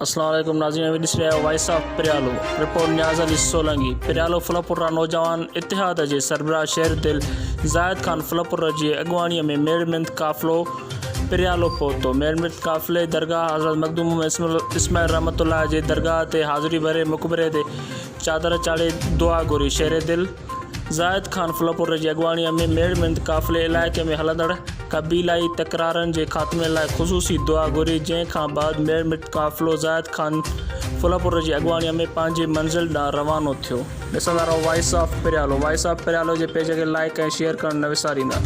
अस्सलाम वालेकुम नाज़रीन, ॾिस रहिया आहियो voice of Piryalo. Report Niaz Ali Solanki. Piryalo फलापुरा नौजवान इतिहाद जे सरबराह शहर दिल ज़ाहिद खान फलापुरा जी अॻुवाणीअ में मेड़मिंत काफ़िलो पिरियालो पहुतो। मेड़मिंत काफ़िले दरगाह हज़रत मखदूम इस्माइल रहमतुल्लाह जे दरगाह ते हाज़िरी भरे मक़बरे ते चादर चाढ़े दुआ घुरी। शहर दिल ज़ाहिद खान फलापुरा जी अॻुवाणीअ में मेड़मिंत काफ़िले इलाइक़े में हलंदड़ क़बीलाई तकरारनि जे ख़ात्मे लाइ ख़ुसूसी दुआ घुरी, जंहिं खां बाद मेड़मिंत काफ़िलो ज़ाहिद खान फलापुरा जी अॻुवाणीअ में पंहिंजी मंज़िल ॾांहुं रवानो थियो। ॾिसंदा रहो voice of पिरियालो। Voice of पिरियालो J page खे लाइक ऐं शेयर करणु न विसारींदा।